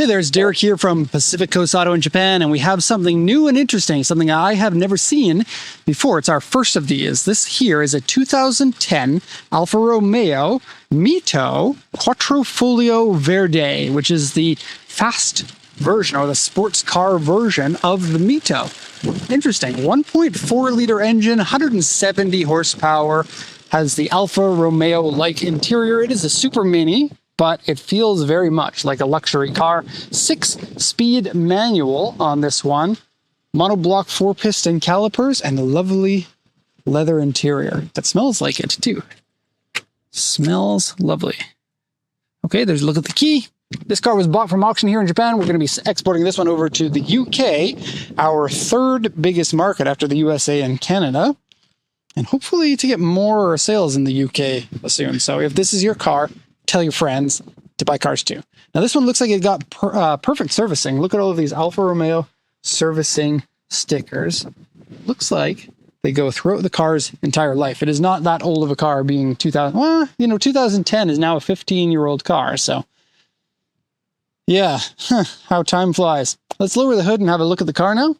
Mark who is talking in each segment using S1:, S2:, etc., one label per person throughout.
S1: there's Derek here from Pacific Coast Auto in Japan, and we have something new and interesting, something I have never seen before. It's our first of these. This here is a 2010 Alfa Romeo MiTO Quadrifoglio Verde, which is the fast version or the sports car version of the MiTO. Interesting. 1.4 liter engine, 170 horsepower, has the Alfa Romeo-like interior. It is a super mini, but it feels very much like a luxury car. 6-speed manual on this one. Monoblock 4-piston calipers and a lovely leather interior that smells like it too. Smells lovely. Okay, there's a look at the key. This car was bought from auction here in Japan. We're going to be exporting this one over to the UK, our third biggest market after the USA and Canada, and hopefully to get more sales in the UK soon. So if this is your car, tell your friends to buy cars too. Now this one looks like it got perfect servicing. Look at all of these Alfa Romeo servicing stickers. Looks like they go throughout the car's entire life. It is not that old of a car, being 2000. Well, you know, 2010 is now a 15-year-old car. So yeah, how time flies. Let's lower the hood and have a look at the car now.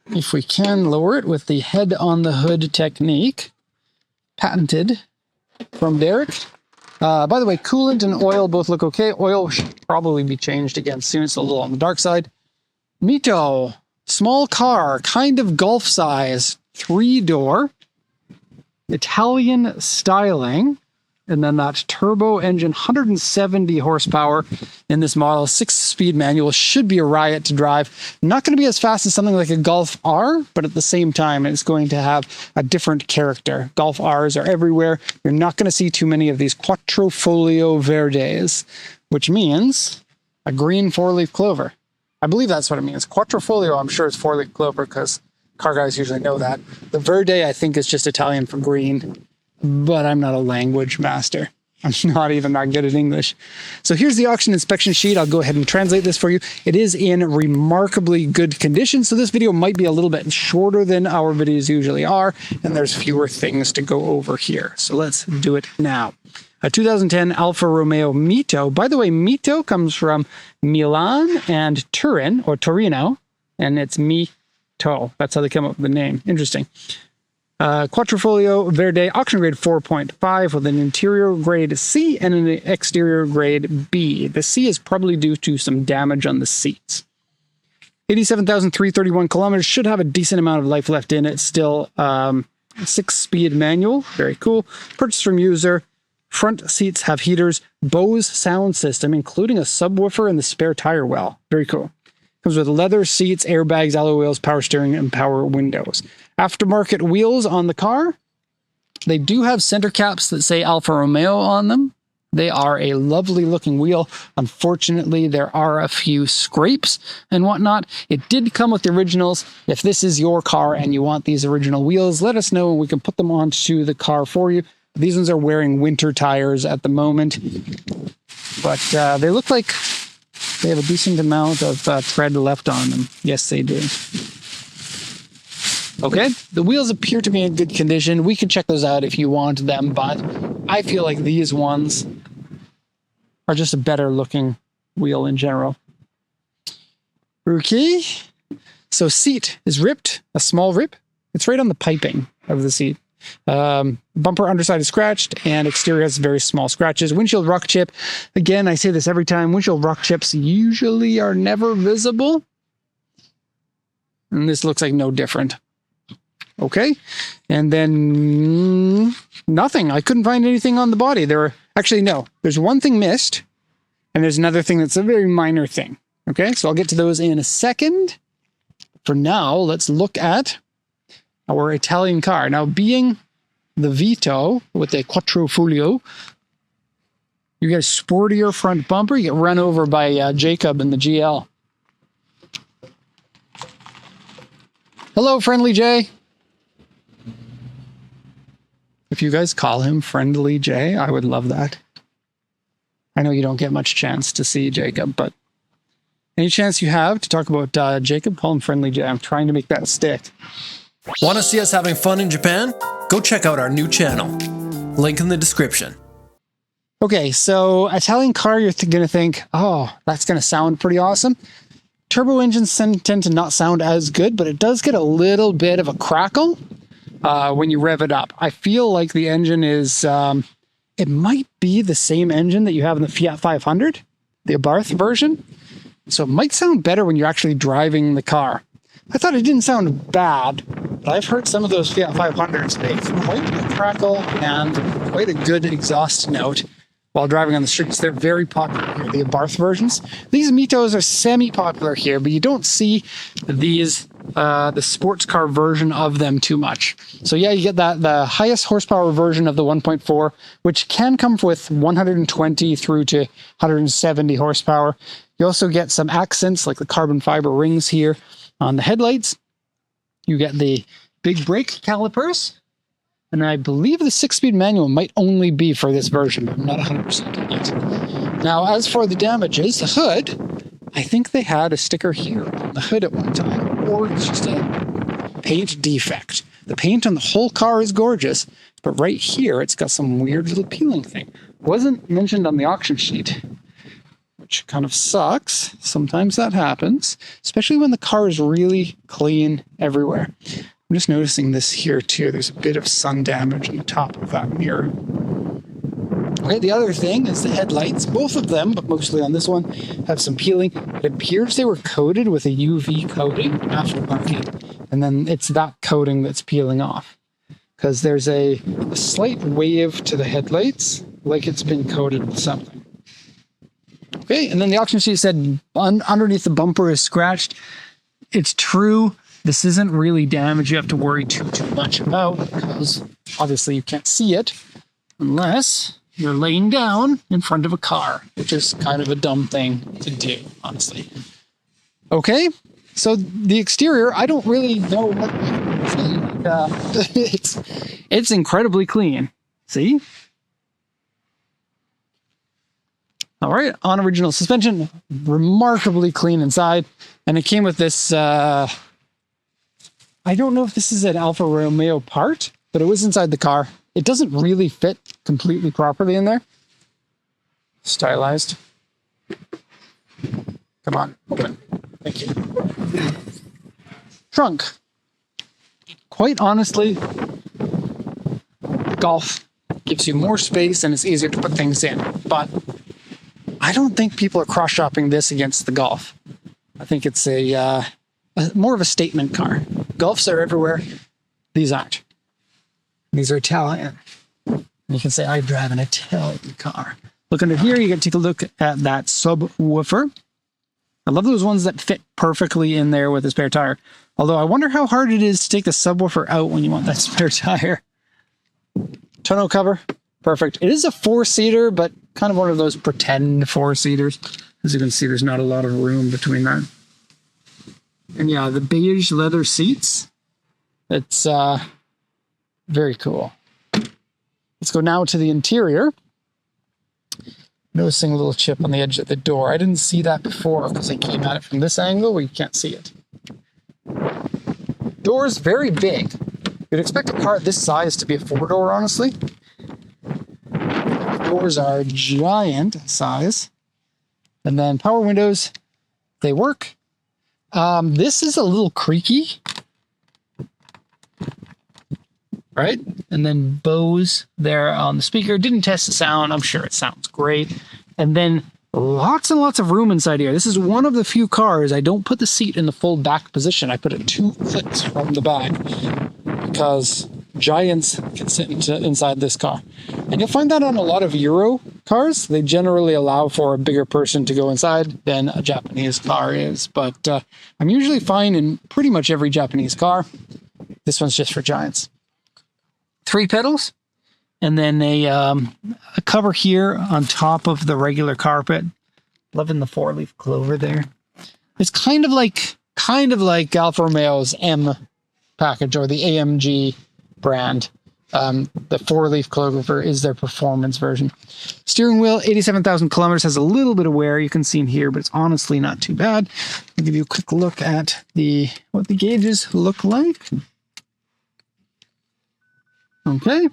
S1: If we can lower it with the head on the hood technique, patented from Derek. By the way, coolant and oil both look okay. Oil should probably be changed again soon. It's a little on the dark side. MiTO, small car, kind of golf size, 3-door, Italian styling, and then that turbo engine, 170 horsepower in this model, 6-speed manual, should be a riot to drive. Not going to be as fast as something like a Golf R, but at the same time, it's going to have a different character. Golf Rs are everywhere. You're not going to see too many of these Quadrifoglio Verdes, which means a green 4-leaf clover. I believe that's what it means. Quadrifoglio, I'm sure it's 4-leaf clover because car guys usually know that. The Verde, I think, is just Italian for green. But I'm not a language master. I'm not even that good at English. So here's the auction inspection sheet. I'll go ahead and translate this for you. It is in remarkably good condition, so this video might be a little bit shorter than our videos usually are, and there's fewer things to go over here. So let's do it now. A 2010 Alfa Romeo MiTO. By the way, MiTO comes from Milan and Turin, or Torino, and it's MiTO. That's how they come up with the name. Interesting. Quadrifoglio Verde, auction grade 4.5 with an interior grade C and an exterior grade B. The C is probably due to some damage on the seats. 87,331 kilometers, should have a decent amount of life left in it. Still 6-speed manual, very cool. Purchased from user. Front seats have heaters, Bose sound system, including a subwoofer and the spare tire well. Very cool. Comes with leather seats, airbags, alloy wheels, power steering, and power windows. Aftermarket wheels on the car. They do have center caps that say Alfa Romeo on them. They are a lovely looking wheel. Unfortunately, there are a few scrapes and whatnot. It did come with the originals. If this is your car and you want these original wheels, let us know and we can put them onto the car for you. These ones are wearing winter tires at the moment, but they look like they have a decent amount of tread left on them. Yes, they do. Okay, the wheels appear to be in good condition. We can check those out if you want them, but I feel like these ones are just a better looking wheel in general. Okay, so seat is ripped, a small rip. It's right on the piping of the seat. Bumper underside is scratched, and exterior has very small scratches. Windshield rock chip. Again, I say this every time. Windshield rock chips usually are never visible. And this looks like no different. Okay. And then nothing. I couldn't find anything on the body. Actually, no. There's one thing missed, and there's another thing that's a very minor thing. Okay. So I'll get to those in a second. For now, let's look at our Italian car. Now, being the Vito with the Quadrifoglio, you get a sportier front bumper. You get run over by Jacob in the GL. Hello, Friendly Jay. If you guys call him Friendly Jay, I would love that. I know you don't get much chance to see Jacob, but any chance you have to talk about Jacob, call him Friendly Jay. I'm trying to make that stick.
S2: Want to see us having fun in Japan? Go check out our new channel. Link in the description.
S1: Okay, so Italian car, you're going to think, oh, that's going to sound pretty awesome. Turbo engines tend to not sound as good, but it does get a little bit of a crackle when you rev it up. I feel like the engine is, it might be the same engine that you have in the Fiat 500, the Abarth version. So it might sound better when you're actually driving the car. I thought it didn't sound bad, but I've heard some of those Fiat 500s make quite a crackle and quite a good exhaust note while driving on the streets. They're very popular here, the Abarth versions. These MiTOs are semi-popular here, but you don't see these, the sports car version of them too much. So yeah, you get the highest horsepower version of the 1.4, which can come with 120 through to 170 horsepower. You also get some accents like the carbon fiber rings here on the headlights. You get the big brake calipers, and I believe the 6-speed manual might only be for this version, but I'm not 100% on it. Now, as for the damages, the hood, I think they had a sticker here on the hood at one time, or it's just a paint defect. The paint on the whole car is gorgeous, but right here, it's got some weird little peeling thing. Wasn't mentioned on the auction sheet, which kind of sucks. Sometimes that happens, especially when the car is really clean everywhere. I'm just noticing this here too. There's a bit of sun damage on the top of that mirror. Okay, the other thing is the headlights. Both of them, but mostly on this one, have some peeling. It appears they were coated with a UV coating after marking, and then it's that coating that's peeling off. Because there's a slight wave to the headlights, like it's been coated with something. Okay, and then the auction sheet said underneath the bumper is scratched. It's true. This isn't really damage you have to worry too much about, because obviously you can't see it unless you're laying down in front of a car, which is kind of a dumb thing to do, honestly. Okay, so the exterior, I don't really know what it's incredibly clean. See? All right, on original suspension, remarkably clean inside. And it came with this, I don't know if this is an Alfa Romeo part, but it was inside the car. It doesn't really fit completely properly in there. Stylized. Come on, open. Thank you. Trunk. Quite honestly, Golf gives you more space and it's easier to put things in, but I don't think people are cross-shopping this against the Golf. I think it's a more of a statement car. Golfs are everywhere. These aren't. These are Italian. You can say, I drive an Italian car. Look under here, you can take a look at that subwoofer. I love those ones that fit perfectly in there with a spare tire. Although I wonder how hard it is to take the subwoofer out when you want that spare tire. Tonneau cover, perfect. It is a 4-seater, but kind of one of those pretend 4-seaters. As you can see, there's not a lot of room between that. And yeah, the beige leather seats. It's very cool. Let's go now to the interior. Noticing a little chip on the edge of the door. I didn't see that before because I came at it from this angle where you can't see it. Door's very big. You'd expect a car this size to be a 4-door, honestly. Doors are giant size. And then power windows, they work. This is a little creaky. Right? And then Bose there on the speaker. Didn't test the sound. I'm sure it sounds great. And then lots and lots of room inside here. This is one of the few cars I don't put the seat in the full back position. I put it 2 clicks from the back because giants can sit inside this car. And you'll find that on a lot of Euro cars. They generally allow for a bigger person to go inside than a Japanese car is. But I'm usually fine in pretty much every Japanese car. This one's just for giants. 3 pedals, and then a cover here on top of the regular carpet. Loving the 4-leaf clover there. It's kind of like Alfa Romeo's M package or the AMG brand. The 4-leaf clover is their performance version. Steering wheel, 87,000 kilometers, has a little bit of wear. You can see in here, but it's honestly not too bad. I'll give you a quick look at what the gauges look like. Okay,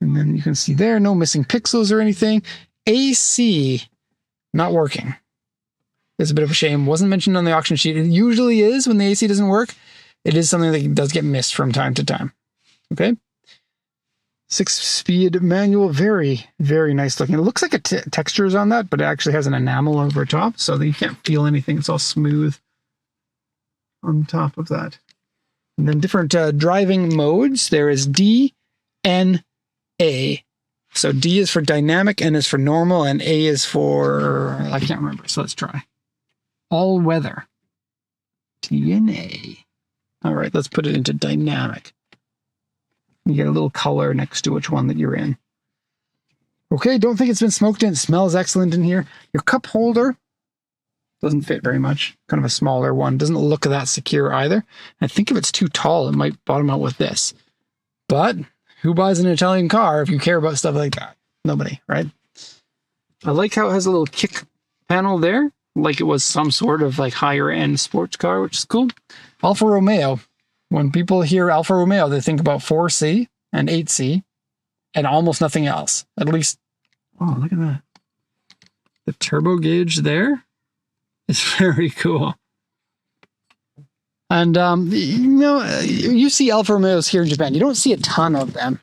S1: And then you can see there, no missing pixels or anything. AC, not working. It's a bit of a shame. Wasn't mentioned on the auction sheet. It usually is when the AC doesn't work. It is something that does get missed from time to time. Okay. 6-speed manual, very, very nice looking. It looks like a texture is on that, but it actually has an enamel over top, so that you can't feel anything. It's all smooth on top of that. And then different driving modes. There is D, N, A. So D is for dynamic, N is for normal, and A is for, I can't remember, so let's try. All weather. T and A. All right, let's put it into dynamic. You get a little color next to which one that you're in. Okay, don't think it's been smoked in. It smells excellent in here. Your cup holder doesn't fit very much. Kind of a smaller one. Doesn't look that secure either. I think if it's too tall, it might bottom out with this. But who buys an Italian car if you care about stuff like that? Nobody, right? I like how it has a little kick panel there, like it was some sort of like higher end sports car, which is cool. Alfa Romeo. When people hear Alfa Romeo, they think about 4C and 8C and almost nothing else. At least, oh, look at that. The turbo gauge there is very cool. And, you know, you see Alfa Romeos here in Japan. You don't see a ton of them.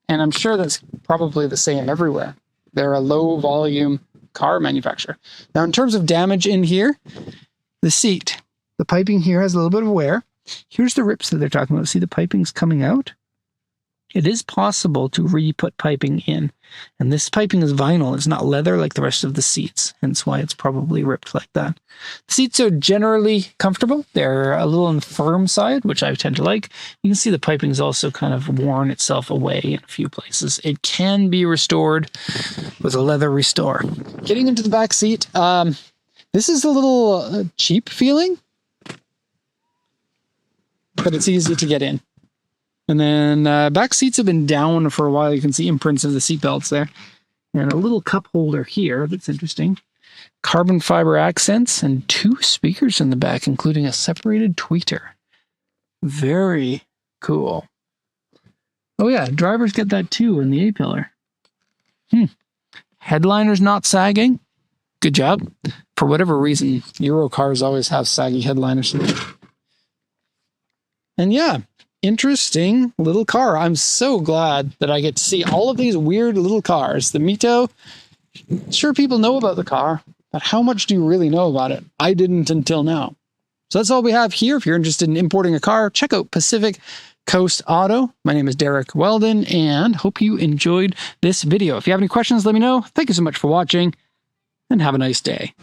S1: And I'm sure that's probably the same everywhere. They're a low volume car manufacturer. Now, in terms of damage in here, the seat, the piping here has a little bit of wear. Here's the rips that they're talking about. See the piping's coming out? It is possible to re-put piping in. And this piping is vinyl. It's not leather like the rest of the seats. Hence why it's probably ripped like that. The seats are generally comfortable. They're a little on the firm side, which I tend to like. You can see the piping's also kind of worn itself away in a few places. It can be restored with a leather restore. Getting into the back seat, this is a little cheap feeling, but it's easy to get in. And then back seats have been down for a while. You can see imprints of the seat belts there. And a little cup holder here. That's interesting. Carbon fiber accents and 2 speakers in the back, including a separated tweeter. Very cool. Oh yeah, drivers get that too in the A-pillar. Headliner's not sagging. Good job. For whatever reason, Euro cars always have saggy headliners. And yeah, interesting little car. I'm so glad that I get to see all of these weird little cars. The MiTO, sure, people know about the car, but how much do you really know about it? I didn't until now. So that's all we have here. If you're interested in importing a car, check out Pacific Coast Auto. My name is Derek Weldon, and hope you enjoyed this video. If you have any questions, let me know. Thank you so much for watching, and have a nice day.